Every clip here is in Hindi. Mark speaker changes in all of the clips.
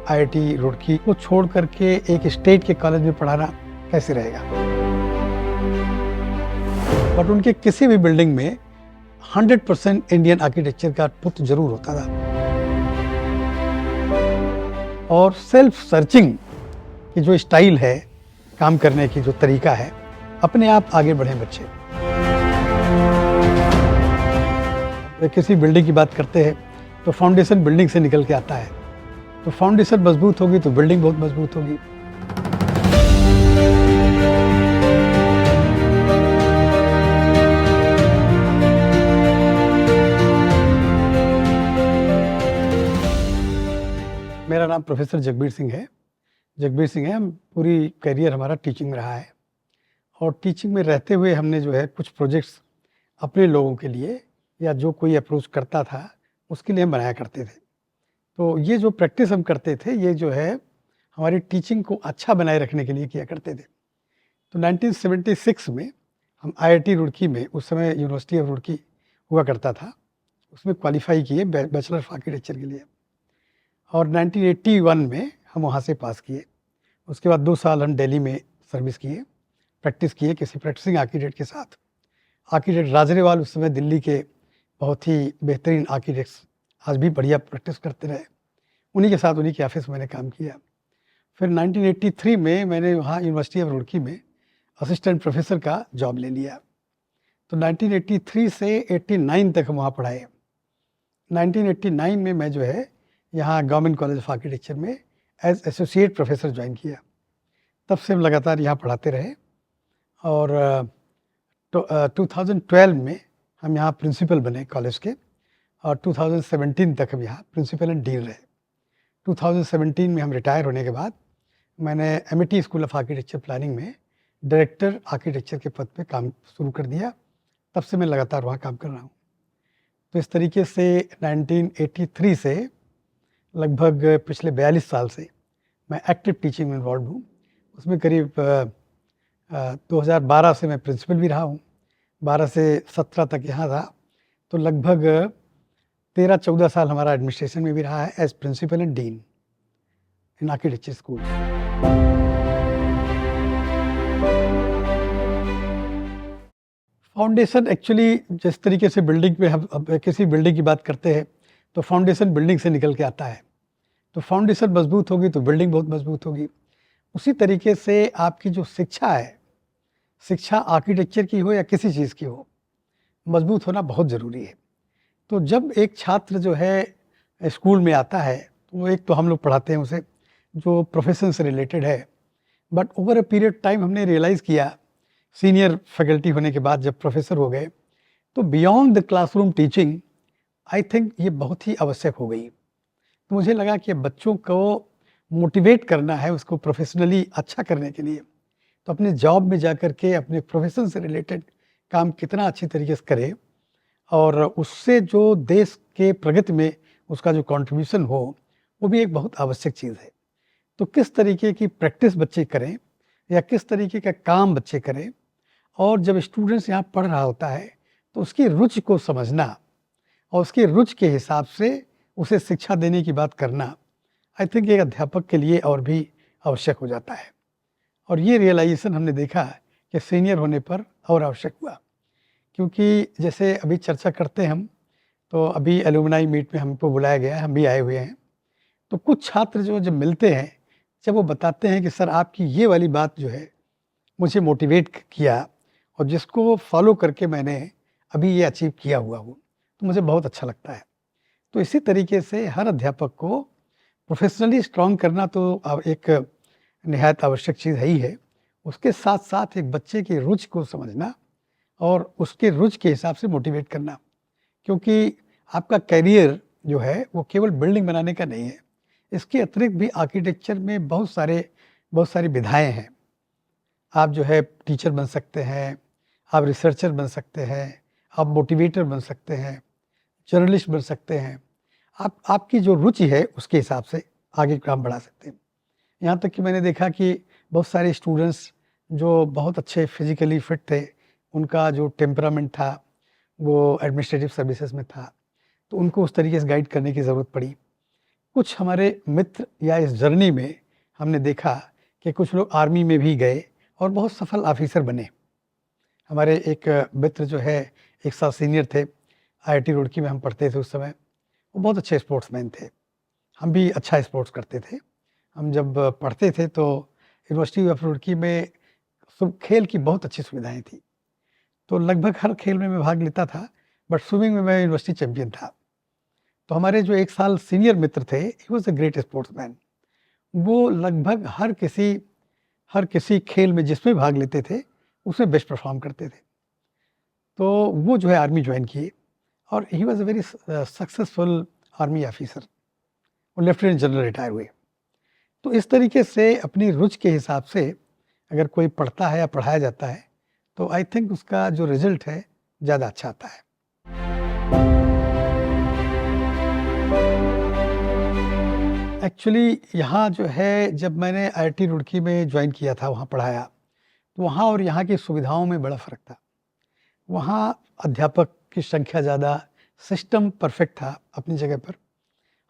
Speaker 1: आईआईटी रुड़की को छोड़ करके एक स्टेट के कॉलेज में पढ़ाना कैसे रहेगा। बट उनके किसी भी बिल्डिंग में 100% इंडियन आर्किटेक्चर का पुट जरूर होता था। और सेल्फ सर्चिंग की जो स्टाइल है, काम करने की जो तरीका है, अपने आप आगे बढ़े बच्चे। किसी बिल्डिंग की बात करते हैं तो फाउंडेशन बिल्डिंग से निकल के आता है, तो फाउंडेशन मजबूत होगी तो बिल्डिंग बहुत मजबूत होगी। मेरा नाम प्रोफेसर जगबीर सिंह है। हम पूरी करियर हमारा टीचिंग में रहा है और टीचिंग में रहते हुए हमने जो है कुछ प्रोजेक्ट्स अपने लोगों के लिए या जो कोई अप्रोच करता था उसके लिए हम बनाया करते थे। तो ये जो प्रैक्टिस हम करते थे, ये जो है हमारी टीचिंग को अच्छा बनाए रखने के लिए किया करते थे। तो 1976 में हम आईआईटी रुड़की में, उस समय यूनिवर्सिटी ऑफ रुड़की हुआ करता था, उसमें क्वालिफाई किए बैचलर ऑफ आर्किटेक्चर के लिए। और 1981 में हम वहाँ से पास किए। उसके बाद 2 साल हम दिल्ली में सर्विस किए, प्रैक्टिस किए किसी प्रैक्टिसिंग आर्किटेक्ट के साथ। आर्किटेक्ट राजरेवाल उस समय दिल्ली के बहुत ही बेहतरीन आर्किटेक्ट्स आज भी बढ़िया प्रैक्टिस करते रहे, उन्हीं के साथ उन्हीं के ऑफिस में मैंने काम किया। फिर 1983 में मैंने वहाँ यूनिवर्सिटी ऑफ रुड़की में असिस्टेंट प्रोफेसर का जॉब ले लिया। तो 1983 से 89 तक हम वहाँ पढ़ाए। 1989 में मैं जो है यहाँ गवर्नमेंट कॉलेज ऑफ आर्किटेक्चर में एज एसोसिएट प्रोफेसर ज्वाइन किया। तब से हम लगातार यहाँ पढ़ाते रहे और 2012 में हम यहाँ प्रिंसिपल बने कॉलेज के और 2017 तक हम यहाँ प्रिंसिपल एंड डीन रहे। 2017 में हम रिटायर होने के बाद मैंने Amity school of architecture planning में डायरेक्टर आर्किटेक्चर के पद पे काम शुरू कर दिया। तब से मैं लगातार वहाँ काम कर रहा हूँ। तो इस तरीके से 1983 से लगभग पिछले 42 साल से मैं एक्टिव टीचिंग में इन्वॉल्व हूँ। उसमें करीब 2012 से मैं प्रिंसिपल भी रहा हूँ, 12 से 17 तक यहाँ था। तो लगभग 13-14 साल हमारा एडमिनिस्ट्रेशन में भी रहा है as principal and dean in architecture school. Foundation actually जिस तरीके से बिल्डिंग पे हम किसी बिल्डिंग की बात करते हैं तो फाउंडेशन बिल्डिंग से निकल के आता है, तो फाउंडेशन मजबूत होगी तो बिल्डिंग बहुत मजबूत होगी। उसी तरीके से आपकी जो शिक्षा है, शिक्षा आर्किटेक्चर की हो या किसी चीज़ की हो, मजबूत होना बहुत ज़रूरी है। तो जब एक छात्र जो है स्कूल में आता है तो एक तो हम लोग पढ़ाते हैं उसे जो प्रोफेशन से रिलेटेड है, but over a period time हमने रियलाइज़ किया सीनियर फैकल्टी होने के बाद जब प्रोफेसर हो गए तो beyond the classroom teaching I think ये बहुत ही आवश्यक हो गई। तो मुझे लगा कि बच्चों को मोटिवेट करना है उसको प्रोफेशनली अच्छा करने के लिए, तो अपने जॉब में जा कर के अपने प्रोफेशन से रिलेटेड काम कितना अच्छी तरीके से करे और उससे जो देश के प्रगति में उसका जो कंट्रीब्यूशन हो वो भी एक बहुत आवश्यक चीज़ है। तो किस तरीके की प्रैक्टिस बच्चे करें या किस तरीके का काम बच्चे करें, और जब स्टूडेंट्स यहाँ पढ़ रहा होता है तो उसकी रुचि को समझना और उसकी रुचि के हिसाब से उसे शिक्षा देने की बात करना आई थिंक एक अध्यापक के लिए और भी आवश्यक हो जाता है। और ये रियलाइजेशन हमने देखा कि सीनियर होने पर और आवश्यक हुआ, क्योंकि जैसे अभी चर्चा करते हैं हम, तो अभी एलुमनाई मीट में हमको बुलाया गया है, हम भी आए हुए हैं। तो कुछ छात्र जो जब मिलते हैं, जब वो बताते हैं कि सर आपकी ये वाली बात जो है मुझे मोटिवेट किया और जिसको फॉलो करके मैंने अभी ये अचीव किया हुआ हूँ, तो मुझे बहुत अच्छा लगता है। तो इसी तरीके से हर अध्यापक को प्रोफेशनली स्ट्रॉन्ग करना तो एक निहायत आवश्यक चीज़ है ही है। उसके साथ साथ एक बच्चे की रुचि को समझना और उसके रुचि के हिसाब से मोटिवेट करना, क्योंकि आपका करियर जो है वो केवल बिल्डिंग बनाने का नहीं है। इसके अतिरिक्त भी आर्किटेक्चर में बहुत सारी विधाएँ हैं। आप जो है टीचर बन सकते हैं, आप रिसर्चर बन सकते हैं, आप मोटिवेटर बन सकते हैं, जर्नलिस्ट बन सकते हैं। आपकी जो रुचि है उसके हिसाब से आगे काम बढ़ा सकते हैं। यहाँ तक कि मैंने देखा कि बहुत सारे स्टूडेंट्स जो बहुत अच्छे फिजिकली फिट थे, उनका जो टेम्परामेंट था वो एडमिनिस्ट्रेटिव सर्विसेज में था, तो उनको उस तरीके से गाइड करने की ज़रूरत पड़ी। कुछ हमारे मित्र या इस जर्नी में हमने देखा कि कुछ लोग आर्मी में भी गए और बहुत सफल ऑफिसर बने। हमारे एक मित्र जो है 1 साल सीनियर थे, आईआईटी रुड़की में हम पढ़ते थे उस समय। वो बहुत अच्छे स्पोर्ट्समैन थे। हम भी अच्छा स्पोर्ट्स करते थे। हम जब पढ़ते थे तो यूनिवर्सिटी ऑफ रुड़की में खेल की बहुत अच्छी सुविधाएँ थी। तो लगभग हर खेल में मैं भाग लेता था, बट स्विमिंग में मैं यूनिवर्सिटी चैंपियन था। तो हमारे जो 1 साल सीनियर मित्र थे, he was a great sportsman. वो लगभग हर किसी खेल में जिसमें भाग लेते थे, उसमें बेस्ट परफ़ॉर्म करते थे। तो वो जो है आर्मी जॉइन किए और he was a very successful army officer. वो लेफ्टिनेंट जनरल रिटायर हुए। तो इस तरीके से अपनी रुचि के हिसाब से अगर कोई पढ़ता है या पढ़ाया जाता है, तो आई थिंक उसका जो रिज़ल्ट है, ज़्यादा अच्छा आता है। एक्चुअली यहाँ जो है जब मैंने आईआईटी रुड़की में जॉइन किया था, वहाँ पढ़ाया, तो वहाँ और यहाँ की सुविधाओं में बड़ा फ़र्क था। वहाँ अध्यापक की संख्या ज़्यादा, सिस्टम परफेक्ट था अपनी जगह पर।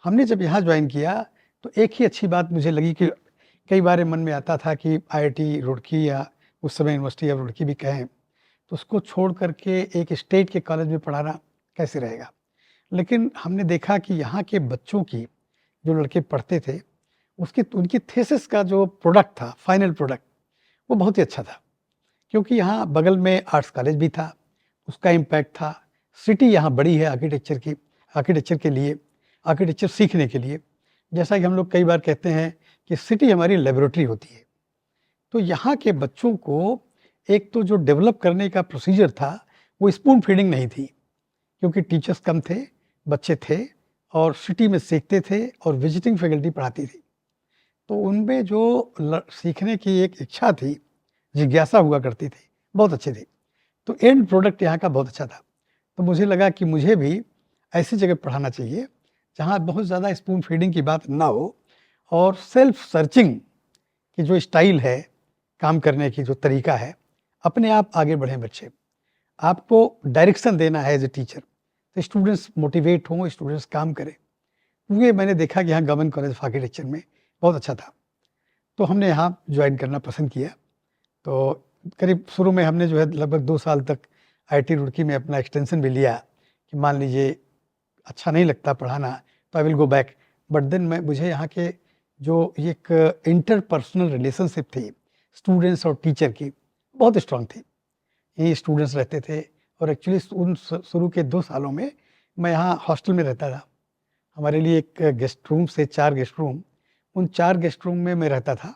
Speaker 1: हमने जब यहाँ जॉइन किया तो एक ही अच्छी बात मुझे लगी कि कई बार मन में आता था कि आईआईटी रुड़की या उस समय यूनिवर्सिटी ऑफ रुड़की भी कहें, तो उसको छोड़ कर के एक स्टेट के कॉलेज में पढ़ाना कैसे रहेगा। लेकिन हमने देखा कि यहाँ के बच्चों की, जो लड़के पढ़ते थे, उसकी उनकी थीसिस का जो प्रोडक्ट था, फाइनल प्रोडक्ट, वो बहुत ही अच्छा था। क्योंकि यहाँ बगल में आर्ट्स कॉलेज भी था, उसका इम्पैक्ट था। सिटी यहाँ बड़ी है आर्किटेक्चर के लिए, आर्किटेक्चर सीखने के लिए। जैसा कि हम लोग कई बार कहते हैं कि सिटी हमारी लेबोरेटरी होती है। तो यहाँ के बच्चों को एक तो जो डेवलप करने का प्रोसीजर था, वो स्पून फीडिंग नहीं थी, क्योंकि टीचर्स कम थे, बच्चे थे और सिटी में सीखते थे और विजिटिंग फैकल्टी पढ़ाती थी। तो उनमें जो सीखने की एक इच्छा थी, जिज्ञासा हुआ करती थी, बहुत अच्छी थी। तो एंड प्रोडक्ट यहाँ का बहुत अच्छा था। तो मुझे लगा कि मुझे भी ऐसी जगह पढ़ाना चाहिए, जहाँ बहुत ज़्यादा स्पून फीडिंग की बात ना हो और सेल्फ सर्चिंग की जो स्टाइल है, काम करने की जो तरीका है, अपने आप आगे बढ़ें बच्चे। आपको डायरेक्शन देना है एज़ अ टीचर, तो स्टूडेंट्स मोटिवेट हों, स्टूडेंट्स काम करें। ये मैंने देखा कि यहाँ गवर्नमेंट कॉलेज ऑफ आर्किटेक्चर में बहुत अच्छा था। तो हमने यहाँ जॉइन करना पसंद किया। तो करीब शुरू में हमने जो है लगभग 2 साल तक आईआईटी रुड़की में अपना एक्सटेंशन भी लिया कि मान लीजिए अच्छा नहीं लगता पढ़ाना, तो I will go back. But then मुझे यहाँ के जो एक इंटरपर्सनल रिलेशनशिप थी स्टूडेंट्स और टीचर की, बहुत स्ट्रांग थी। यहीं स्टूडेंट्स रहते थे और एक्चुअली उन शुरू के 2 सालों में मैं यहाँ हॉस्टल में रहता था। हमारे लिए एक गेस्ट रूम से 4 गेस्ट रूम, उन 4 गेस्ट रूम में मैं रहता था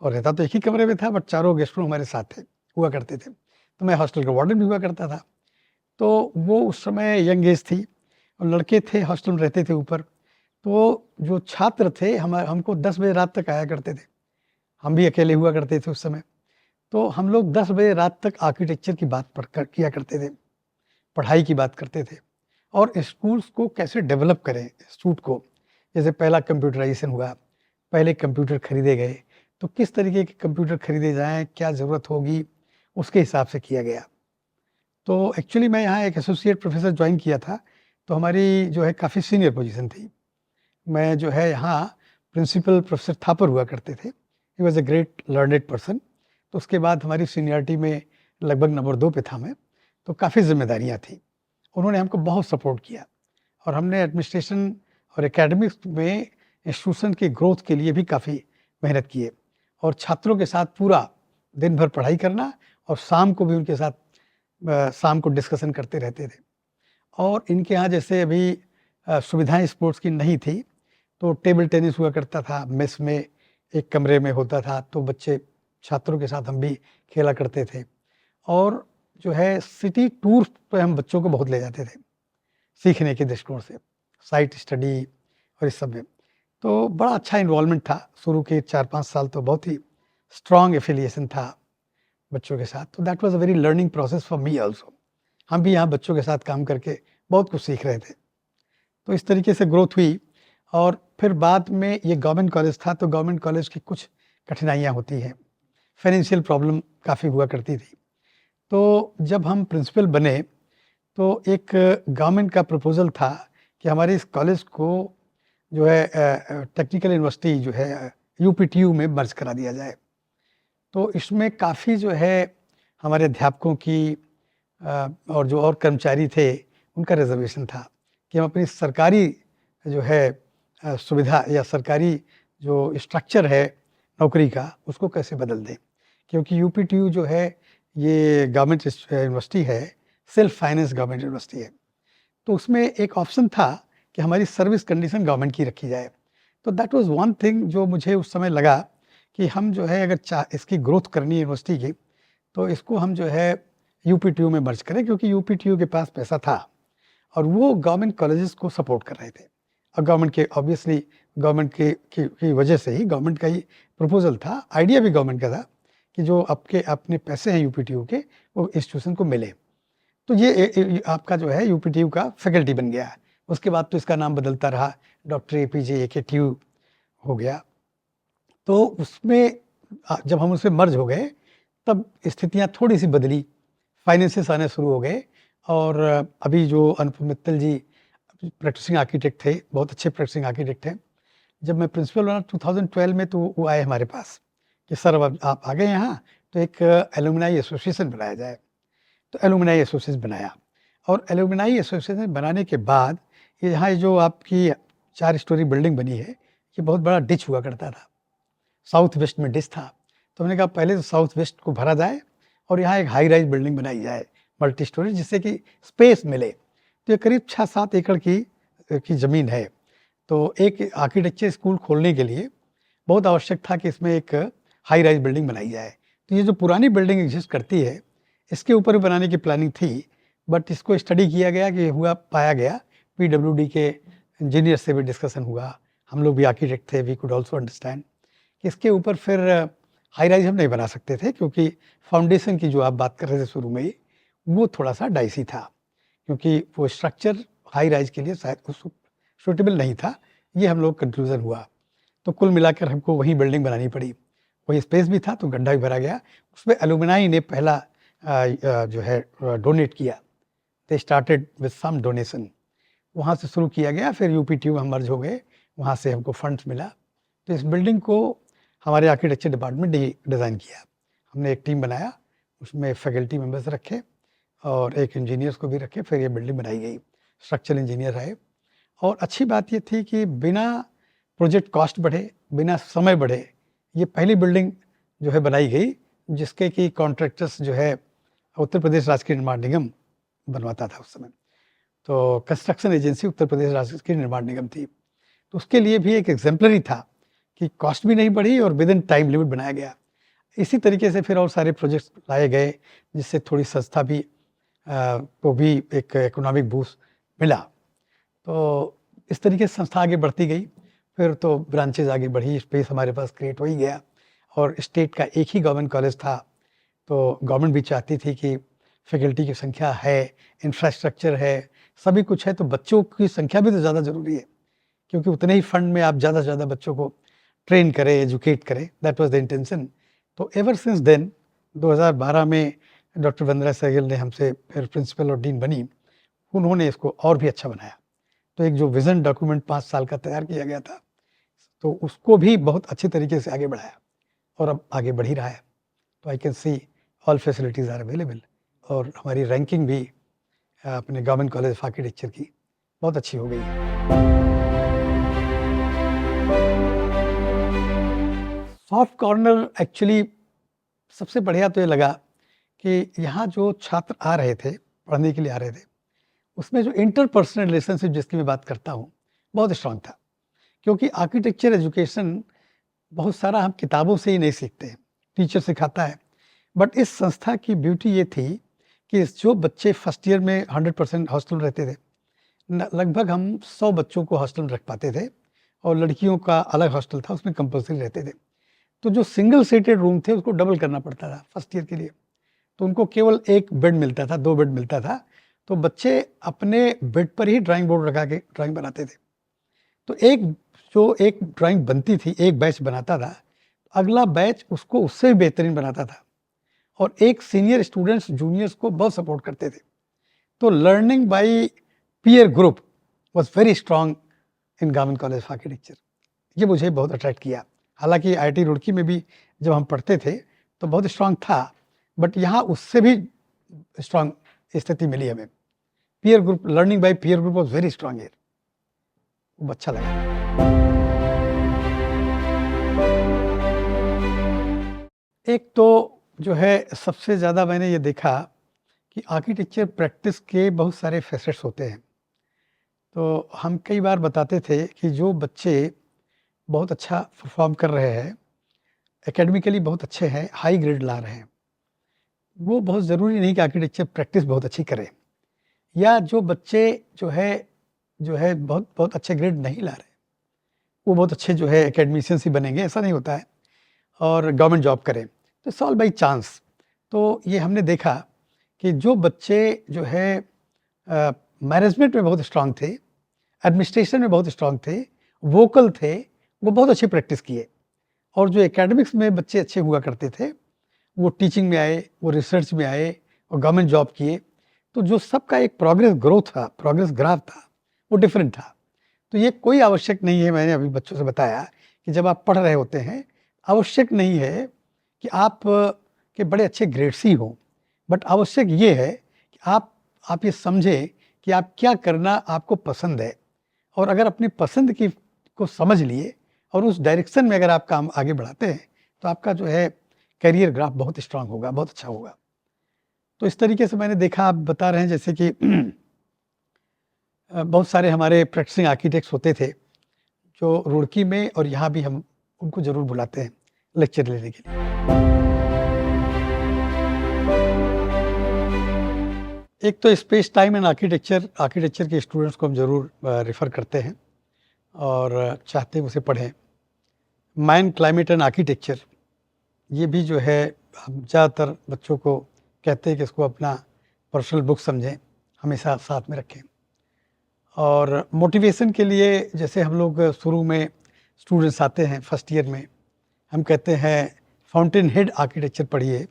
Speaker 1: और रहता तो एक ही कमरे में था, बट चारों गेस्ट रूम हमारे साथ थे, हुआ करते थे। तो मैं हॉस्टल का वार्डन भी हुआ करता था। तो वो उस समय यंग एज थी और लड़के थे, हॉस्टल में रहते थे ऊपर। तो जो छात्र थे हमको 10 बजे रात तक आया करते थे। हम भी अकेले हुआ करते थे उस समय। तो हम लोग 10 बजे रात तक आर्किटेक्चर की बात किया करते थे, पढ़ाई की बात करते थे और स्कूल्स को कैसे डेवलप करें इंस्टीट्यूट को। जैसे पहला कंप्यूटराइजेशन हुआ, पहले कंप्यूटर खरीदे गए, तो किस तरीके के कंप्यूटर खरीदे जाएँ, क्या ज़रूरत होगी, उसके हिसाब से किया गया। तो एक्चुअली मैं यहाँ एक एसोसिएट प्रोफ़ेसर जॉइन किया था, तो हमारी जो है काफ़ी सीनियर पोज़ीशन थी। मैं जो है यहाँ प्रिंसिपल प्रोफ़ेसर थापर हुआ करते थे। He was a great learned person. तो उसके बाद हमारी सीनियरिटी में लगभग नंबर 2 पे था मैं, तो काफ़ी ज़िम्मेदारियाँ थी। उन्होंने हमको बहुत सपोर्ट किया और हमने एडमिनिस्ट्रेशन और एकेडमिक्स में इंस्टीट्यूशन की ग्रोथ के लिए भी काफ़ी मेहनत किए और छात्रों के साथ पूरा दिन भर पढ़ाई करना और शाम को भी उनके साथ शाम को डिस्कशन करते रहते थे। और इनके यहाँ जैसे अभी सुविधाएँ स्पोर्ट्स की नहीं थी, तो टेबल टेनिस हुआ करता था, मेस में एक कमरे में होता था, तो बच्चे छात्रों के साथ हम भी खेला करते थे। और जो है सिटी टूर पे हम बच्चों को बहुत ले जाते थे, सीखने के दृष्टिकोण से, साइट स्टडी और इस सब में। तो बड़ा अच्छा इन्वॉल्वमेंट था, शुरू के 4-5 साल तो बहुत ही स्ट्रॉन्ग एफिलिएशन था बच्चों के साथ। तो that was a very learning process for me also. हम भी यहाँ बच्चों के साथ काम करके बहुत कुछ सीख रहे थे। तो इस तरीके से ग्रोथ हुई और फिर बाद में ये गवर्नमेंट कॉलेज था, तो गवर्नमेंट कॉलेज की कुछ कठिनाइयाँ होती हैं। फाइनेंशियल प्रॉब्लम काफ़ी हुआ करती थी। तो जब हम प्रिंसिपल बने, तो एक गवर्नमेंट का प्रपोज़ल था कि हमारे इस कॉलेज को जो है टेक्निकल यूनिवर्सिटी जो है यूपीटीयू में मर्ज करा दिया जाए। तो इसमें काफ़ी जो है हमारे अध्यापकों की और जो और कर्मचारी थे उनका रिजर्वेशन था कि हम अपनी सरकारी जो है सुविधा या सरकारी जो स्ट्रक्चर है नौकरी का उसको कैसे बदल दें, क्योंकि यूपीटीयू जो है ये गवर्नमेंट यूनिवर्सिटी है, सेल्फ फाइनेंस गवर्नमेंट यूनिवर्सिटी है। तो उसमें एक ऑप्शन था कि हमारी सर्विस कंडीशन गवर्नमेंट की रखी जाए। तो दैट वाज वन थिंग जो मुझे उस समय लगा कि हम जो है अगर इसकी ग्रोथ करनी है यूनिवर्सिटी की, तो इसको हम जो है यूपीटीयू में मर्ज करें, क्योंकि यूपीटीयू के पास पैसा था और वो गवर्नमेंट कॉलेजेस को सपोर्ट कर रहे थे। और गवर्नमेंट के ऑब्वियसली गवर्नमेंट की वजह से ही गवर्नमेंट का ही प्रपोजल था, आइडिया भी गवर्नमेंट का था कि जो आपके अपने पैसे हैं यूपीटीयू के वो इंस्टीट्यूशन को मिले। तो ये आपका जो है यूपीटीयू का फैकल्टी बन गया। उसके बाद तो इसका नाम बदलता रहा, डॉक्टर एपीजे एकेटीयू हो गया। तो उसमें जब हम उसमें मर्ज हो गए तब स्थितियाँ थोड़ी सी बदली, फाइनेंसेस आने शुरू हो गए। और अभी जो अनुपम मित्तल जी प्रैक्टिसिंग आर्किटेक्ट थे, बहुत अच्छे प्रैक्टिसिंग आर्किटेक्ट थे। जब मैं प्रिंसिपल बना 2012 में तो वो आए हमारे पास कि सर अब आप आ गए यहाँ, तो एक एलुमनाई एसोसिएशन बनाया जाए। तो एलुमनाई एसोसिएशन बनाया और एलुमनाई एसोसिएशन बनाने के बाद ये यहाँ जो आपकी 4 स्टोरी बिल्डिंग बनी है, ये बहुत बड़ा डिच हुआ करता था, साउथ वेस्ट में डिच था। तो हमने कहा पहले तो साउथ वेस्ट को भरा जाए और यहाँ एक हाई राइज बिल्डिंग बनाई जाए मल्टी स्टोरी, जिससे कि स्पेस मिले। तो ये करीब 6-7 एकड़ की ज़मीन है। तो एक आर्किटेक्चर स्कूल खोलने के लिए बहुत आवश्यक था कि इसमें एक हाई राइज बिल्डिंग बनाई जाए। तो ये जो पुरानी बिल्डिंग एग्जिस्ट करती है इसके ऊपर भी बनाने की प्लानिंग थी, बट इसको स्टडी किया गया कि पाया गया, पीडब्ल्यूडी के इंजीनियर से भी डिस्कशन हुआ, हम लोग भी आर्किटेक्ट थे, वी कुड ऑल्सो अंडरस्टैंड कि इसके ऊपर फिर हाई राइज हम नहीं बना सकते थे, क्योंकि फाउंडेशन की जो आप बात कर रहे थे शुरू में ही, वो थोड़ा सा डाइसी था, क्योंकि वो स्ट्रक्चर हाई राइज के लिए शायद सूटेबल नहीं था। ये हम लोग कंक्लूजन हुआ। तो कुल मिलाकर हमको वही बिल्डिंग बनानी पड़ी, वही स्पेस भी था तो गड्ढा भी भरा गया। उसमें एलुमनाई ने पहला जो है डोनेट किया। They started with some donation, वहाँ से शुरू किया गया। फिर यूपीटीयू हम मर्ज हो गए, वहाँ से हमको फंड्स मिला। तो इस बिल्डिंग को हमारे आर्किटेक्चर डिपार्टमेंट ने डिज़ाइन किया। हमने एक टीम बनाया, उसमें फैकल्टी मेंबर्स रखे और एक इंजीनियर्स को भी रखे। फिर ये बिल्डिंग बनाई गई, स्ट्रक्चरल इंजीनियर आए। और अच्छी बात ये थी कि बिना प्रोजेक्ट कॉस्ट बढ़े, बिना समय बढ़े, ये पहली बिल्डिंग जो है बनाई गई जिसके कि कॉन्ट्रैक्टर्स जो है उत्तर प्रदेश राजकीय निर्माण निगम बनवाता था उस समय। तो कंस्ट्रक्शन एजेंसी उत्तर प्रदेश राजकीय निर्माण निगम थी। तो उसके लिए भी एक एग्जाम्पलरी था कि कॉस्ट भी नहीं बढ़ी और विद इन टाइम लिमिट बनाया गया। इसी तरीके से फिर और सारे प्रोजेक्ट्स लाए गए, जिससे थोड़ी संस्था भी को भी एक इकोनॉमिक बूस्ट मिला। तो इस तरीके से संस्था आगे बढ़ती गई। फिर तो ब्रांचेज आगे बढ़ी, स्पेस हमारे पास क्रिएट हो ही गया। और स्टेट का एक ही गवर्नमेंट कॉलेज था, तो गवर्नमेंट भी चाहती थी कि फैकल्टी की संख्या है, इंफ्रास्ट्रक्चर है, सभी कुछ है, तो बच्चों की संख्या भी तो ज़्यादा ज़रूरी है, क्योंकि उतने ही फंड में आप ज़्यादा से ज़्यादा बच्चों को ट्रेन करें, एजुकेट करें। That was the intention. तो एवर सिंस देन 2012 में डॉक्टर वंदना सहगल ने हमसे फिर प्रिंसिपल और डीन बनी, उन्होंने इसको और भी अच्छा बनाया। तो एक जो विज़न डॉक्यूमेंट 5 साल का तैयार किया गया था, तो उसको भी बहुत अच्छे तरीके से आगे बढ़ाया और अब आगे बढ़ ही रहा है। तो I can see all facilities are available. और हमारी रैंकिंग भी अपने गवर्नमेंट कॉलेज ऑफ आर्किटेक्चर की बहुत अच्छी हो गई है। सॉफ्ट कॉर्नर एक्चुअली सबसे बढ़िया तो ये लगा कि यहाँ जो छात्र आ रहे थे, पढ़ने के लिए आ रहे थे, उसमें जो इंटरपर्सनल रिलेशनशिप जिसकी मैं बात करता हूँ, बहुत स्ट्रांग था। क्योंकि आर्किटेक्चर एजुकेशन बहुत सारा हम किताबों से ही नहीं सीखते हैं, टीचर सिखाता है। बट इस संस्था की ब्यूटी ये थी कि जो बच्चे फर्स्ट ईयर में 100% हॉस्टल में रहते थे, लगभग हम 100 बच्चों को हॉस्टल में रख पाते थे, और लड़कियों का अलग हॉस्टल था, उसमें कंपल्सरी रहते थे। तो जो सिंगल सीटेड रूम थे उसको डबल करना पड़ता था फर्स्ट ईयर के लिए। तो उनको केवल 1 बेड मिलता था, 2 बेड मिलता था। तो बच्चे अपने बेड पर ही ड्राइंग बोर्ड लगा के ड्राइंग बनाते थे। तो एक ड्राइंग बनती थी, एक बैच बनाता था, अगला बैच उसको उससे भी बेहतरीन बनाता था। और एक सीनियर स्टूडेंट्स जूनियर्स को बहुत सपोर्ट करते थे। तो learning by peer group was very strong in government college of architecture. ये मुझे बहुत अट्रैक्ट किया। हालांकि आईआईटी रुड़की में भी जब हम पढ़ते थे तो बहुत स्ट्रांग था, बट यहाँ उससे भी स्ट्रांग स्थिति मिली हमें। Peer group, learning by peer group was very strong here. वो अच्छा लगा। एक तो जो है सबसे ज़्यादा मैंने ये देखा कि आर्किटेक्चर प्रैक्टिस के बहुत सारे फैसेट्स होते हैं। तो हम कई बार बताते थे कि जो बच्चे बहुत अच्छा परफॉर्म कर रहे हैं, एकेडमिकली बहुत अच्छे हैं, हाई ग्रेड ला रहे हैं, वो बहुत ज़रूरी नहीं कि आर्किटेक्चर प्रैक्टिस बहुत अच्छी करें। या जो बच्चे जो है बहुत बहुत अच्छे ग्रेड नहीं ला रहे, वो बहुत अच्छे जो है एकेडमिशियंस ही बनेंगे, ऐसा नहीं होता है, और गवर्नमेंट जॉब करें। तो इट्स ऑल बाई चांस। तो ये हमने देखा कि जो बच्चे जो है मैनेजमेंट में बहुत स्ट्रांग थे, एडमिनिस्ट्रेशन में बहुत स्ट्रांग थे, वोकल थे, वो बहुत अच्छी प्रैक्टिस किए। और जो एकेडमिक्स में बच्चे अच्छे हुआ करते थे, वो टीचिंग में आए, वो रिसर्च में आए और गवर्नमेंट जॉब किए। तो जो सबका एक प्रोग्रेस ग्रोथ था, प्रोग्रेस ग्राफ था, वो डिफरेंट था। तो ये कोई आवश्यक नहीं है, मैंने अभी बच्चों से बताया कि जब आप पढ़ रहे होते हैं, आवश्यक नहीं है कि आप के बड़े अच्छे ग्रेड्स ही हों, बट आवश्यक ये है कि आप ये समझें कि आप क्या करना आपको पसंद है, और अगर अपनी पसंद की को समझ लिए और उस डायरेक्शन में अगर आप काम आगे बढ़ाते हैं, तो आपका जो है करियर ग्राफ बहुत स्ट्रांग होगा, बहुत अच्छा होगा। तो इस तरीके से मैंने देखा, आप बता रहे हैं जैसे कि बहुत सारे हमारे प्रैक्टिसिंग आर्किटेक्ट्स होते थे जो रुड़की में, और यहाँ भी हम उनको ज़रूर बुलाते हैं लेक्चर लेने के लिए। एक तो स्पेस टाइम एंड आर्किटेक्चर के स्टूडेंट्स को हम ज़रूर रेफ़र करते हैं और चाहते हैं उसे पढ़ें। मैन, क्लाइमेट एंड आर्किटेक्चर, ये भी जो है हम ज़्यादातर बच्चों को कहते हैं कि इसको अपना पर्सनल बुक समझें, हमेशा साथ में रखें। और मोटिवेशन के लिए जैसे हम लोग शुरू में स्टूडेंट्स आते हैं फर्स्ट ईयर में, हम कहते हैं फाउंटेन हेड आर्किटेक्चर पढ़िए।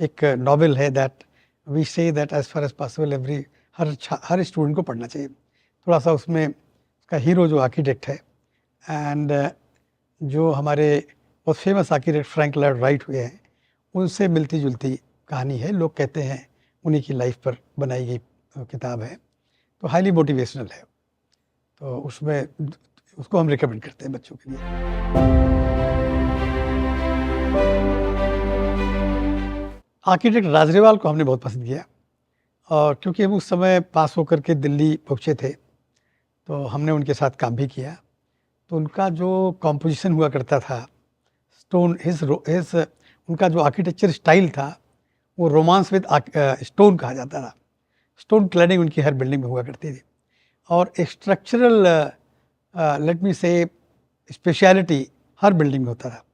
Speaker 1: एक नॉवेल है that we say that as far as possible हर स्टूडेंट को पढ़ना चाहिए। थोड़ा सा उसमें उसका हीरो जो आर्किटेक्ट है, एंड जो हमारे बहुत famous architect Frank Lloyd Wright हुए हैं, उनसे मिलती जुलती कहानी है। लोग कहते हैं उन्हीं की लाइफ पर बनाई गई किताब है, तो हाईली मोटिवेशनल है। तो उसमें उसको हम रिकमेंड करते हैं बच्चों के लिए। आर्किटेक्ट राजरेवाल को हमने बहुत पसंद किया, और क्योंकि हम उस समय पास होकर के दिल्ली पहुँचे थे, तो हमने उनके साथ काम भी किया। तो उनका जो कॉम्पोजिशन हुआ करता था, स्टोन हिज उनका जो आर्किटेक्चर स्टाइल था, वो रोमांस विद स्टोन कहा जाता था। स्टोन क्लैडिंग उनकी हर बिल्डिंग में हुआ करती थी, और स्ट्रक्चरल लेट मी से स्पेशलिटी हर बिल्डिंग में होता था,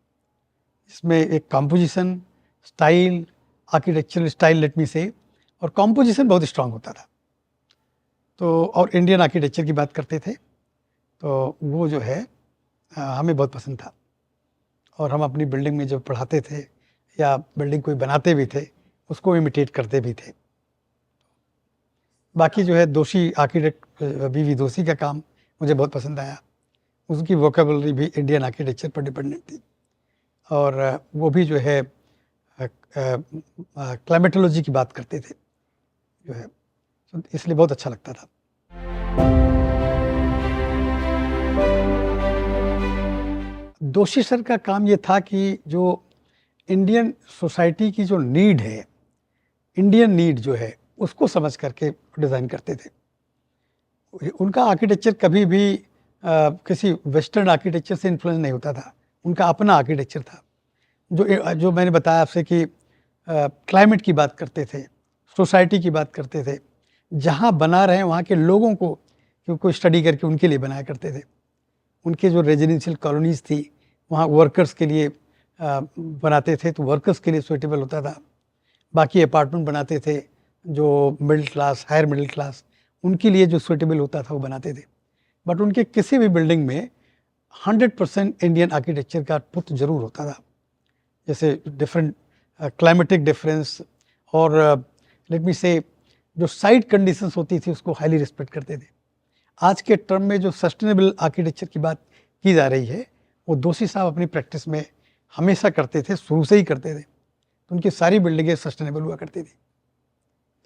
Speaker 1: जिसमें एक composition style, architectural style let me से, और कॉम्पोजिशन बहुत स्ट्रांग होता था। तो और इंडियन आर्किटेक्चर की बात करते थे, तो वो जो है हमें बहुत पसंद था। और हम अपनी बिल्डिंग में जब पढ़ाते थे या बिल्डिंग कोई बनाते भी थे, उसको इमिटेट करते भी थे। बाकी जो है दोषी आर्किटेक्ट वीवी दोषी का काम मुझे बहुत पसंद आया। उसकी वोकेबलरी भी इंडियन आर्किटेक्चर पर डिपेंडेंट थी, और वो भी जो है क्लाइमेटोलॉजी की बात करते थे जो है, तो इसलिए बहुत अच्छा लगता था। दोषी सर का काम ये था कि जो इंडियन सोसाइटी की जो नीड है, इंडियन नीड जो है, उसको समझ करके डिज़ाइन करते थे। उनका आर्किटेक्चर कभी भी किसी वेस्टर्न आर्किटेक्चर से इन्फ्लुएंस नहीं होता था, उनका अपना आर्किटेक्चर था। जो मैंने बताया आपसे कि क्लाइमेट की बात करते थे, सोसाइटी की बात करते थे, जहाँ बना रहे हैं वहाँ के लोगों को स्टडी करके उनके लिए बनाया करते थे। उनके जो रेजिडेंशियल कॉलोनीज़ थी, वहाँ वर्कर्स के लिए बनाते थे, तो वर्कर्स के लिए सूटेबल होता था। बाकी अपार्टमेंट बनाते थे जो middle class, higher middle class, उनके लिए जो सूटेबल होता था वो बनाते थे। बट उनके किसी भी बिल्डिंग में 100% इंडियन आर्किटेक्चर का पुट जरूर होता था। जैसे डिफरेंट क्लाइमेटिक डिफरेंस, और लेट मी से जो साइट कंडीशंस होती थी उसको हाईली रिस्पेक्ट करते थे। आज के टर्म में जो सस्टेनेबल आर्किटेक्चर की बात की जा रही है, वो दोषी साहब अपनी प्रैक्टिस में हमेशा करते थे, शुरू से ही करते थे। तो उनकी सारी बिल्डिंगें सस्टेनेबल हुआ करती थी।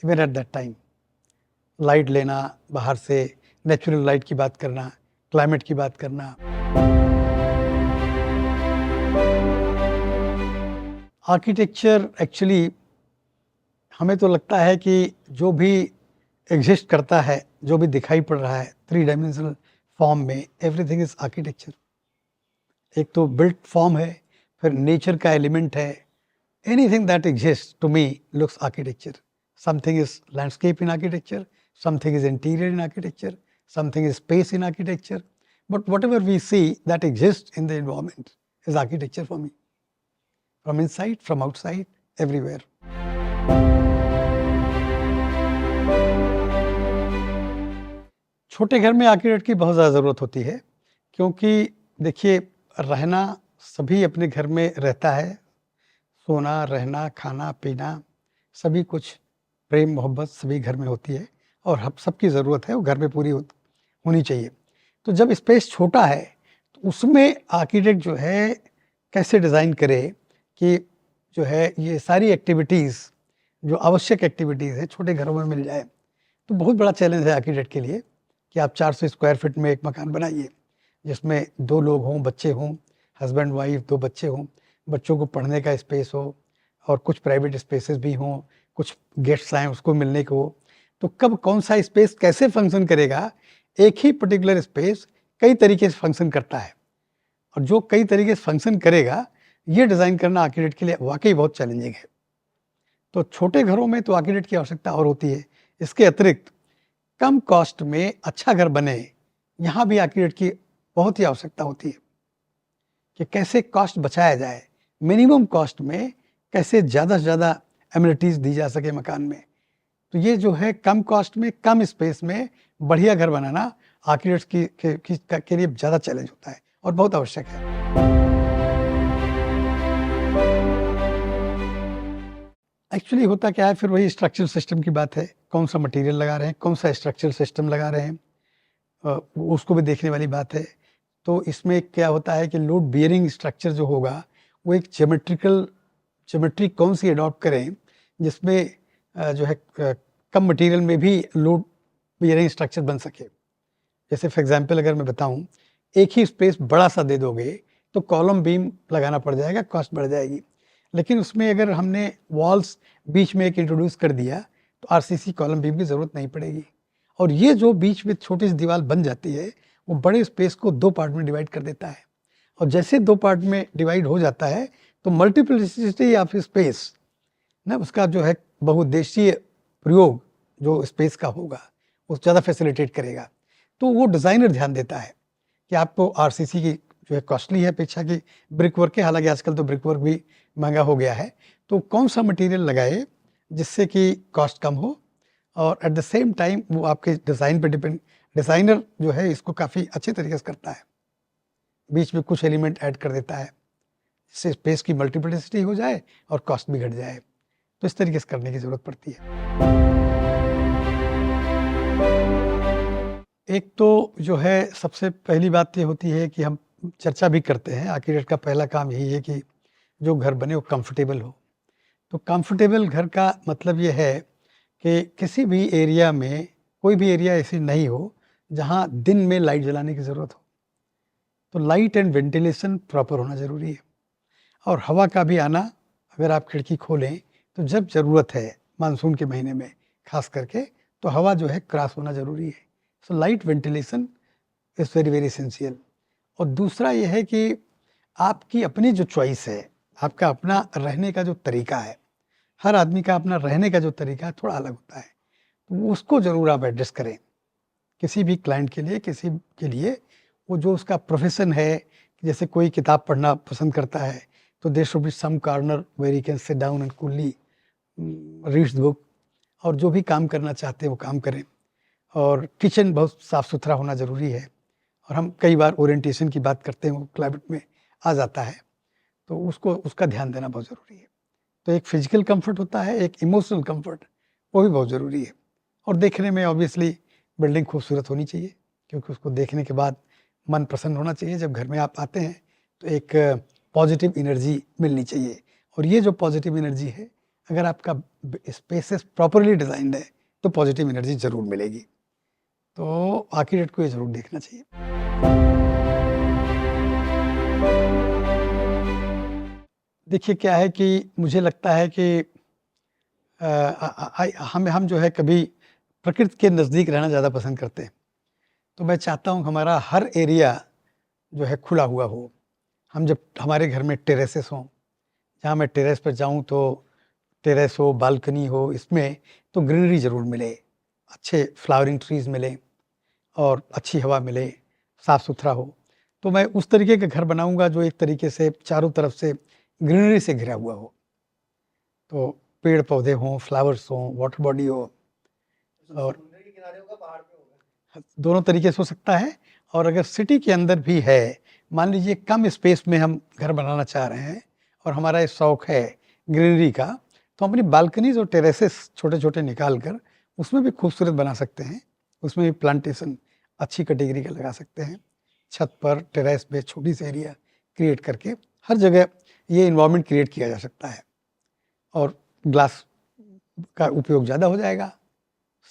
Speaker 1: Even at that time light लेना बाहर से, नेचुरल लाइट की बात करना, क्लाइमेट की बात करना। आर्किटेक्चर एक्चुअली हमें तो लगता है कि जो भी एग्जिस्ट करता है, जो भी दिखाई पड़ रहा है 3 डायमेंशनल फॉर्म में, एवरीथिंग इज आर्किटेक्चर। एक तो बिल्ट फॉर्म है, फिर नेचर का एलिमेंट है। Anything that exist to me looks architecture. Something is landscape in architecture, something is interior in architecture, something is space in architecture, but whatever we see that exists in the environment is architecture for me, from inside, from outside, everywhere. छोटे घर में आर्किटेक्ट की बहुत ज़्यादा ज़रूरत होती है, क्योंकि देखिए रहना सभी अपने घर में रहता है, सोना, रहना, खाना, पीना, सभी कुछ प्रेम मोहब्बत सभी घर में होती है और हम सबकी ज़रूरत है वो घर में पूरी होनी चाहिए। तो जब स्पेस छोटा है तो उसमें आर्किटेक्ट जो है कैसे डिज़ाइन करे कि जो है ये सारी एक्टिविटीज़, जो आवश्यक एक्टिविटीज़ है, छोटे घरों में मिल जाए। तो बहुत बड़ा चैलेंज है आर्किटेक्ट के लिए कि आप 400 स्क्वायर फीट में एक मकान बनाइए जिसमें 2 लोग हों, बच्चे हों, हस्बैंड वाइफ, 2 बच्चे हों, बच्चों को पढ़ने का स्पेस हो और कुछ प्राइवेट स्पेसेस भी हों, कुछ गेस्ट्स आएँ उसको मिलने को। तो कब कौन सा स्पेस कैसे फंक्शन करेगा, एक ही पर्टिकुलर स्पेस कई तरीके से फंक्शन करता है और जो कई तरीके से फंक्शन करेगा ये डिज़ाइन करना आर्किटेक्ट के लिए वाकई बहुत चैलेंजिंग है। तो छोटे घरों में तो आर्किटेक्ट की आवश्यकता और होती है। इसके अतिरिक्त कम कॉस्ट में अच्छा घर बने, यहाँ भी आर्किटेक्ट की बहुत ही आवश्यकता होती है कि कैसे कॉस्ट बचाया जाए, मिनिमम कॉस्ट में कैसे ज़्यादा से ज़्यादा एमिनिटीज़ दी जा सके मकान में। तो ये जो है कम कॉस्ट में, कम स्पेस में बढ़िया घर बनाना आर्किटेक्ट्स के लिए ज़्यादा चैलेंज होता है और बहुत आवश्यक है। एक्चुअली होता क्या है, फिर वही स्ट्रक्चरल सिस्टम की बात है, कौन सा मटेरियल लगा रहे हैं, कौन सा स्ट्रक्चरल सिस्टम लगा रहे हैं, उसको भी देखने वाली बात है। तो इसमें क्या होता है कि लोड बियरिंग स्ट्रक्चर जो होगा वो एक ज्योमेट्री कौन सी अडॉप्ट करें जिसमें जो है कम मटेरियल में भी लोड बियरिंग स्ट्रक्चर बन सके। जैसे फॉर एग्जांपल अगर मैं बताऊं, एक ही स्पेस बड़ा सा दे दोगे तो कॉलम बीम लगाना पड़ जाएगा, कॉस्ट बढ़ जाएगी। लेकिन उसमें अगर हमने वॉल्स बीच में एक इंट्रोड्यूस कर दिया तो आरसीसी कॉलम बीम की ज़रूरत नहीं पड़ेगी। और ये जो बीच में छोटी सी दीवार बन जाती है वो बड़े स्पेस को 2 पार्ट में डिवाइड कर देता है और जैसे 2 पार्ट में डिवाइड हो जाता है तो मल्टीप्लिसिटी ऑफ स्पेस ना, उसका जो है बहुउद्देशीय प्रयोग जो स्पेस का होगा वो ज़्यादा फैसिलिटेट करेगा। तो वो डिज़ाइनर ध्यान देता है कि आपको आरसीसी की जो है कॉस्टली है अपेक्षा की ब्रिक वर्क है, हालांकि आजकल तो ब्रिक वर्क भी महंगा हो गया है, तो कौन सा मटेरियल लगाए जिससे कि कॉस्ट कम हो और एट द सेम टाइम वो आपके डिज़ाइन पे डिपेंड। डिज़ाइनर जो है इसको काफ़ी अच्छे तरीके से करता है, बीच में कुछ एलिमेंट ऐड कर देता है जिससे स्पेस की मल्टीप्लिसिटी हो जाए और कॉस्ट भी घट जाए। तो इस तरीके से करने की ज़रूरत पड़ती है। एक तो जो है सबसे पहली बात ये होती है कि हम चर्चा भी करते हैं, आर्किटेक्ट का पहला काम यही है कि जो घर बने वो कंफर्टेबल हो। तो कंफर्टेबल घर का मतलब ये है कि किसी भी एरिया में कोई भी एरिया ऐसी नहीं हो जहाँ दिन में लाइट जलाने की ज़रूरत हो। तो लाइट एंड वेंटिलेशन प्रॉपर होना ज़रूरी है और हवा का भी आना, अगर आप खिड़की खोलें तो जब ज़रूरत है मानसून के महीने में खास करके, तो हवा जो है क्रॉस होना ज़रूरी है। So light ventilation is very very essential. और दूसरा ये है कि आपकी अपनी जो चॉइस है, आपका अपना रहने का जो तरीका है, हर आदमी का अपना रहने का जो तरीका है थोड़ा अलग होता है, तो उसको ज़रूर आप एडजस्ट करें। किसी भी क्लाइंट के लिए, किसी के लिए वो जो उसका प्रोफेशन है, जैसे कोई किताब पढ़ना पसंद करता है तो there should be some corner where he can sit down and coolly reads the book. और जो भी काम करना चाहते हैं वो काम करें। और किचन बहुत साफ़ सुथरा होना ज़रूरी है। और हम कई बार ओरिएंटेशन की बात करते हैं, वो क्लाइमेट में आ जाता है, तो उसका ध्यान देना बहुत ज़रूरी है। तो एक फिजिकल कंफर्ट होता है, एक इमोशनल कंफर्ट, वो भी बहुत ज़रूरी है। और देखने में ऑब्वियसली बिल्डिंग खूबसूरत होनी चाहिए, क्योंकि उसको देखने के बाद मन प्रसन्न होना चाहिए। जब घर में आप आते हैं तो एक पॉजिटिव एनर्जी मिलनी चाहिए, और ये जो पॉजिटिव एनर्जी है, अगर आपका स्पेसेस प्रॉपरली डिजाइंड है तो पॉजिटिव एनर्जी जरूर मिलेगी। तो आर्किटेक्ट को ये जरूर देखना चाहिए। देखिए क्या है कि मुझे लगता है कि हम जो है कभी प्रकृति के नज़दीक रहना ज़्यादा पसंद करते हैं। तो मैं चाहता हूँ हमारा हर एरिया जो है खुला हुआ हो। हम जब हमारे घर में टेरेसेस हों, जहाँ मैं टेरेस पर जाऊँ तो टेरेस हो, बालकनी हो, इसमें तो ग्रीनरी ज़रूर मिले, अच्छे फ्लावरिंग ट्रीज़ मिले और अच्छी हवा मिले, साफ़ सुथरा हो। तो मैं उस तरीके का घर बनाऊँगा जो एक तरीके से चारों तरफ से ग्रीनरी से घिरा हुआ हो। तो पेड़ पौधे हों, फ्लावर्स हों, वाटर बॉडी हो, और
Speaker 2: समुद्र के किनारे होगा, पहाड़ पे होगा?
Speaker 1: दोनों तरीके से हो सकता है। और अगर सिटी के अंदर भी है, मान लीजिए कम स्पेस में हम घर बनाना चाह रहे हैं और हमारा ये शौक है ग्रीनरी का, तो हम अपनी बालकनीज और टेरेसेस छोटे-छोटे निकाल कर उसमें भी खूबसूरत बना सकते हैं। उसमें भी प्लांटेशन अच्छी कैटेगरी का लगा सकते हैं। छत पर, टेरेस पे छोटी सी एरिया क्रिएट करके हर जगह ये एनवायरनमेंट क्रिएट किया जा सकता है, और ग्लास का उपयोग ज़्यादा हो जाएगा।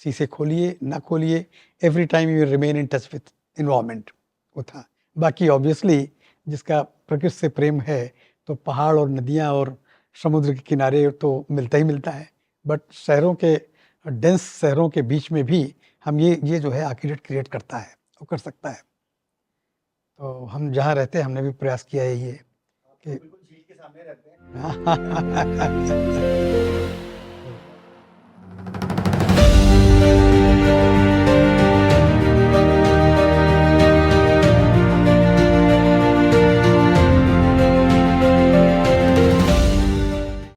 Speaker 1: शीशे खोलिए, ना खोलिए, every time you remain in touch with environment, वो था। बाकी ऑब्वियसली जिसका प्रकृति से प्रेम है, तो पहाड़ और नदियाँ और समुद्र के किनारे तो मिलता ही मिलता है। बट शहरों के, डेंस शहरों के बीच में भी हम ये जो है आर्किटेक्ट क्रिएट करता है, वो कर सकता है। तो हम जहाँ रहते हैं हमने भी प्रयास किया है ये
Speaker 2: आप तो
Speaker 1: कि
Speaker 2: बिल्कुल झील के सामने रहते हैं।